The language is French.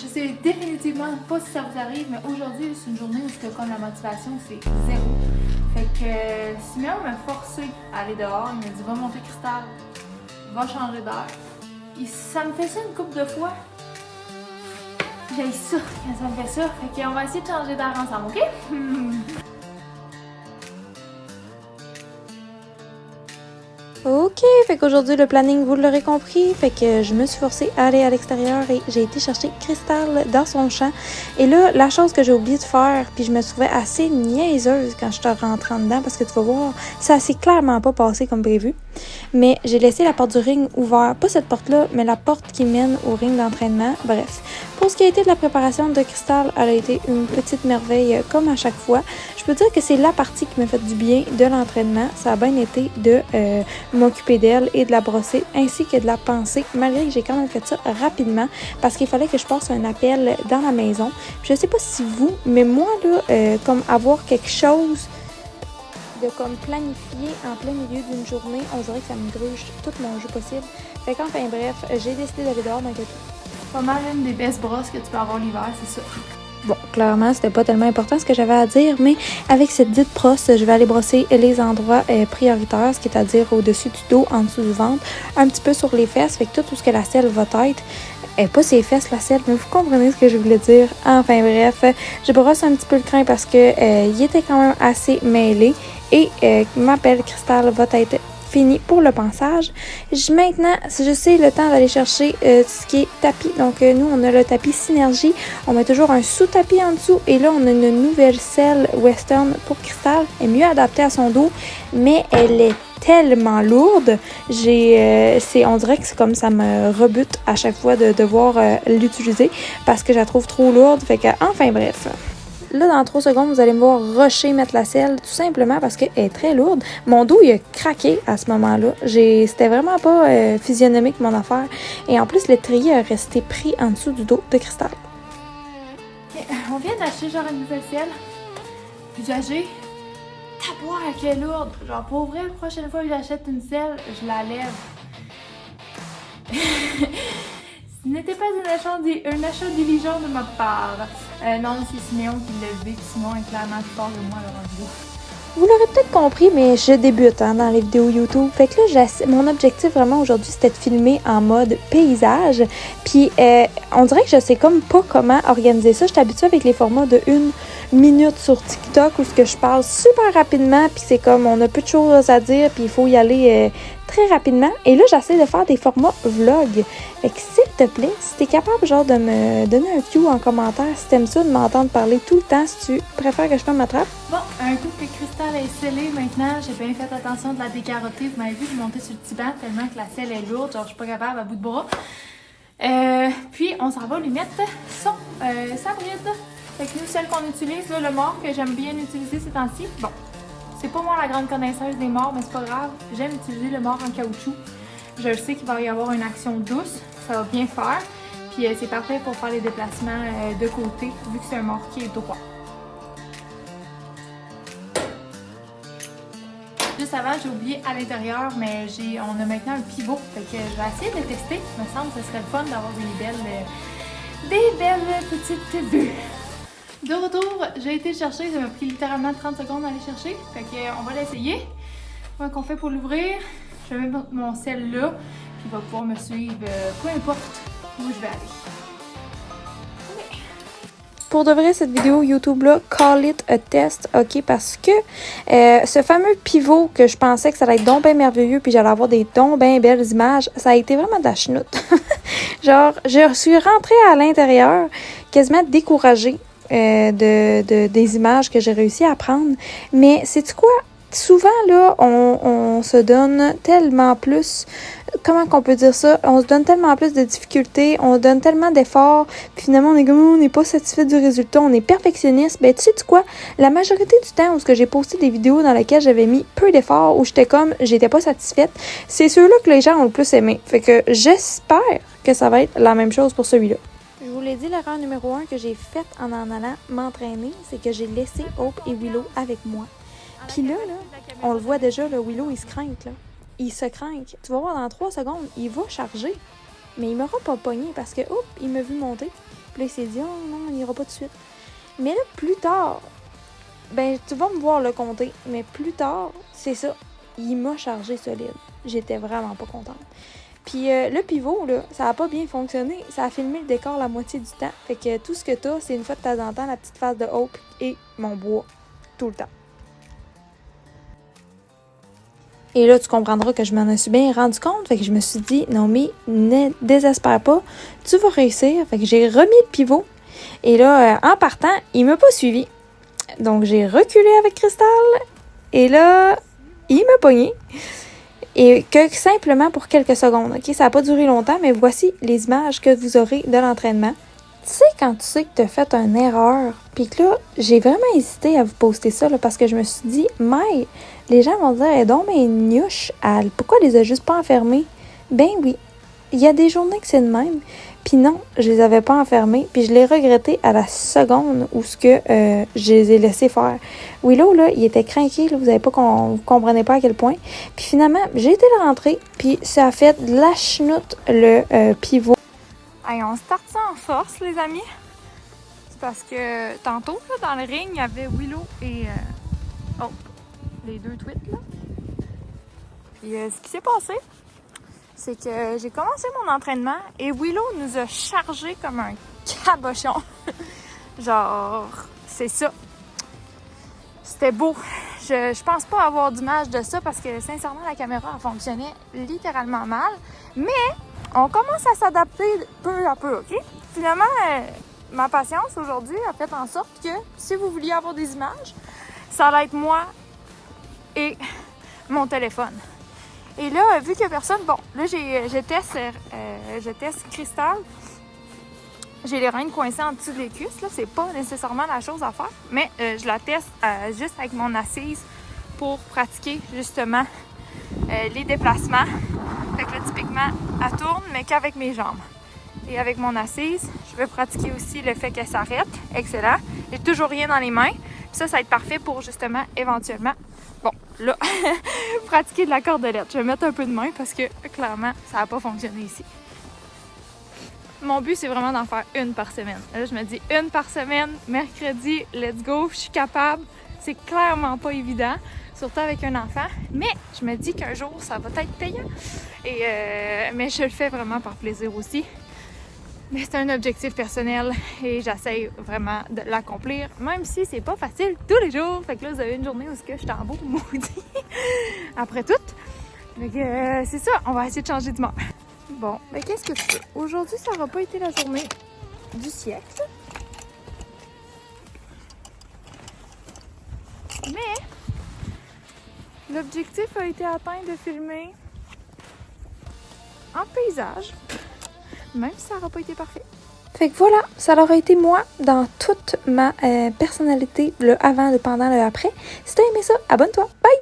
Je sais définitivement pas si ça vous arrive, mais aujourd'hui, c'est une journée où c'est comme la motivation, c'est zéro. Fait que Simeon m'a forcé à aller dehors. Il m'a dit va monter Cristal, va changer d'air. Ça me fait ça une couple de fois. J'ai ça quand ça me fait ça. Fait qu'on va essayer de changer d'air ensemble, ok? Ok, fait qu'aujourd'hui le planning, vous l'aurez compris, fait que je me suis forcée à aller à l'extérieur et j'ai été chercher Cristal dans son champ. Et là, la chose que j'ai oublié de faire, puis je me trouvais assez niaiseuse quand je te rentrant dedans, parce que tu vas voir, ça s'est clairement pas passé comme prévu. Mais j'ai laissé la porte du ring ouverte, pas cette porte-là, mais la porte qui mène au ring d'entraînement. Bref, pour ce qui a été de la préparation de Cristal, elle a été une petite merveille comme à chaque fois. Je peux dire que c'est la partie qui m'a fait du bien de l'entraînement. Ça a bien été de m'occuper d'elle et de la brosser, ainsi que de la penser, malgré que j'ai quand même fait ça rapidement, parce qu'il fallait que je passe un appel dans la maison. Puis je sais pas si vous, mais moi, là, comme avoir quelque chose de comme planifier en plein milieu d'une journée, on dirait que ça me gruge tout mon jeu possible. Fait qu'enfin bref, j'ai décidé d'aller dehors malgré tout. Pas mal une des best brosses que tu peux avoir l'hiver, c'est ça. Bon, clairement, c'était pas tellement important ce que j'avais à dire, mais avec cette dite brosse, je vais aller brosser les endroits prioritaires, ce qui est à dire au-dessus du dos, en dessous du ventre, un petit peu sur les fesses, fait que tout ce que la selle va être. Pas ses fesses, la selle, mais vous comprenez ce que je voulais dire. Enfin bref, je brosse un petit peu le crin parce que il était quand même assez mêlé et ma belle Cristal va être fini pour le pansage. Maintenant, je sais le temps d'aller chercher ce qui est tapis. Donc, nous, on a le tapis Synergie. On met toujours un sous-tapis en dessous. Et là, on a une nouvelle selle Western pour Cristal. Elle est mieux adaptée à son dos, mais elle est tellement lourde. On dirait que c'est comme ça me rebute à chaque fois de devoir l'utiliser parce que je la trouve trop lourde. Fait que, enfin bref. Là, dans 3 secondes, vous allez me voir rusher mettre la selle, tout simplement parce qu'elle est très lourde. Mon dos, il a craqué à ce moment-là. C'était vraiment pas physionomique, mon affaire. Et en plus, l'étrier a resté pris en dessous du dos de Cristal. Okay, on vient d'acheter genre une nouvelle selle. Usagée. Taboire qu'elle est lourde. Genre, pour vrai, la prochaine fois que j'achète une selle, je la lève. Ce n'était pas un achat diligent de ma part. Non, c'est Siméon qui l'a levé, puis Simon est clairement plus fort que moi le rendu. Vous l'aurez peut-être compris, mais je débute dans les vidéos YouTube. Fait que là, mon objectif vraiment aujourd'hui, c'était de filmer en mode paysage. Puis, on dirait que je sais comme pas comment organiser ça. Je suis habituée avec les formats de 1 minute sur TikTok où ce que je parle super rapidement. Puis c'est comme, on a peu de choses à dire, puis il faut y aller très rapidement. Et là, j'essaie de faire des formats vlog. Fait que s'il te plaît, si t'es capable genre de me donner un cue en commentaire, si t'aimes ça, de m'entendre parler tout le temps, si tu préfères que je ferme ma trappe. Bon, un coup que Cristal est scellée maintenant, j'ai bien fait attention de la décarotter. Vous m'avez vu, je montais sur le petit banc tellement que la selle est lourde, genre je suis pas capable à bout de bras. Puis on s'en va lui mettre son sabride. Fait que nous, celle qu'on utilise, là, le mort que j'aime bien utiliser ces temps-ci. Bon, c'est pas moi la grande connaisseuse des morts, mais c'est pas grave. J'aime utiliser le mort en caoutchouc. Je sais qu'il va y avoir une action douce, ça va bien faire. Puis c'est parfait pour faire les déplacements de côté, vu que c'est un mort qui est droit. Juste avant, j'ai oublié à l'intérieur, mais on a maintenant un pivot. Fait que je vais essayer de le tester. Il me semble que ce serait le fun d'avoir des belles petites vues. De retour, j'ai été chercher. Ça m'a pris littéralement 30 secondes d'aller chercher. Fait que on va l'essayer. Comment qu'on fait pour l'ouvrir? Je vais mettre mon sel là. Puis il va pouvoir me suivre peu importe où je vais aller. Pour de vrai, cette vidéo YouTube-là, call it a test, ok? Parce que ce fameux pivot que je pensais que ça allait être donc bien merveilleux puis j'allais avoir des donc bien belles images, ça a été vraiment de la chenoute. Genre, je suis rentrée à l'intérieur quasiment découragée des images que j'ai réussi à prendre. Mais sais-tu quoi? Souvent, là, on se donne tellement plus... Comment qu'on peut dire ça? On se donne tellement plus de difficultés, on se donne tellement d'efforts, puis finalement, on n'est pas satisfait du résultat, on est perfectionniste. Ben, tu sais quoi? La majorité du temps où j'ai posté des vidéos dans lesquelles j'avais mis peu d'efforts, où j'étais pas satisfaite, c'est ceux-là que les gens ont le plus aimé. Fait que j'espère que ça va être la même chose pour celui-là. Je vous l'ai dit, l'erreur numéro 1 que j'ai faite en allant m'entraîner, c'est que j'ai laissé Hope et Willow avec moi. Puis là, on le voit déjà, le Willow, il se craint, là. Il se craint. Tu vas voir, dans 3 secondes, il va charger. Mais il m'aura pas pogné parce que, hop, il m'a vu monter. Puis là, il s'est dit, oh non, on n'ira pas tout de suite. Mais là, plus tard, ben, tu vas me voir le compter, mais plus tard, c'est ça, il m'a chargé solide. J'étais vraiment pas contente. Puis le pivot, là, ça a pas bien fonctionné. Ça a filmé le décor la moitié du temps. Fait que tout ce que t'as, c'est une fois de temps en temps la petite face de Hope et mon bois. Tout le temps. Et là, tu comprendras que je m'en suis bien rendu compte. Fait que je me suis dit, non, mais ne désespère pas. Tu vas réussir. Fait que j'ai remis le pivot. Et là, en partant, il m'a pas suivi. Donc, j'ai reculé avec Cristal. Et là, il m'a pogné. Et que simplement pour quelques secondes, ok? Ça n'a pas duré longtemps, mais voici les images que vous aurez de l'entraînement. Tu sais, quand tu sais que tu as fait une erreur, puis que là, j'ai vraiment hésité à vous poster ça, là, parce que je me suis dit, mais les gens vont dire, eh donc, mais Niouche, pourquoi elle les a juste pas enfermés? Ben oui, il y a des journées que c'est de même. Puis non, je les avais pas enfermés. Puis je l'ai regretté à la seconde où je les ai laissés faire. Willow, là, il était craqué. Là, vous comprenez pas à quel point. Puis finalement, j'ai été le rentrer. Puis ça a fait de la chenoute le pivot. Hey, on start ça en force, les amis. C'est parce que tantôt, là, dans le ring, il y avait Willow et les deux tweets, là. Puis ce qui s'est passé, c'est que j'ai commencé mon entraînement et Willow nous a chargé comme un cabochon. Genre, c'est ça. C'était beau. Je pense pas avoir d'image de ça parce que sincèrement, la caméra elle fonctionnait littéralement mal. Mais on commence à s'adapter peu à peu, OK? Finalement, ma patience aujourd'hui a fait en sorte que si vous vouliez avoir des images, ça allait être moi et mon téléphone. Et là, vu qu'il n'y a personne, bon, là, je teste Cristal. J'ai les reins coincés en dessous des cuisses, là, c'est pas nécessairement la chose à faire, mais je la teste juste avec mon assise pour pratiquer justement les déplacements. Fait que là, typiquement, elle tourne, mais qu'avec mes jambes. Et avec mon assise, je vais pratiquer aussi le fait qu'elle s'arrête. Excellent. J'ai toujours rien dans les mains. Ça va être parfait pour justement, éventuellement, bon, là, pratiquer de la cordelette. Je vais mettre un peu de main parce que, clairement, ça n'a pas fonctionné ici. Mon but, c'est vraiment d'en faire une par semaine. Là, je me dis une par semaine, mercredi, let's go, je suis capable. C'est clairement pas évident, surtout avec un enfant. Mais je me dis qu'un jour, ça va être payant. Mais je le fais vraiment par plaisir aussi. Mais c'est un objectif personnel et j'essaie vraiment de l'accomplir, même si c'est pas facile tous les jours. Fait que là, vous avez une journée où je suis en beau maudit après tout. Fait que c'est ça, on va essayer de changer d'humeur. Bon, mais qu'est-ce que tu veux? Aujourd'hui, ça n'aura pas été la journée du siècle. Mais l'objectif a été atteint de filmer en paysage. Même si ça n'aura pas été parfait. Fait que voilà, ça aura été moi dans toute ma personnalité, le avant, le pendant, le après. Si t'as aimé ça, abonne-toi. Bye!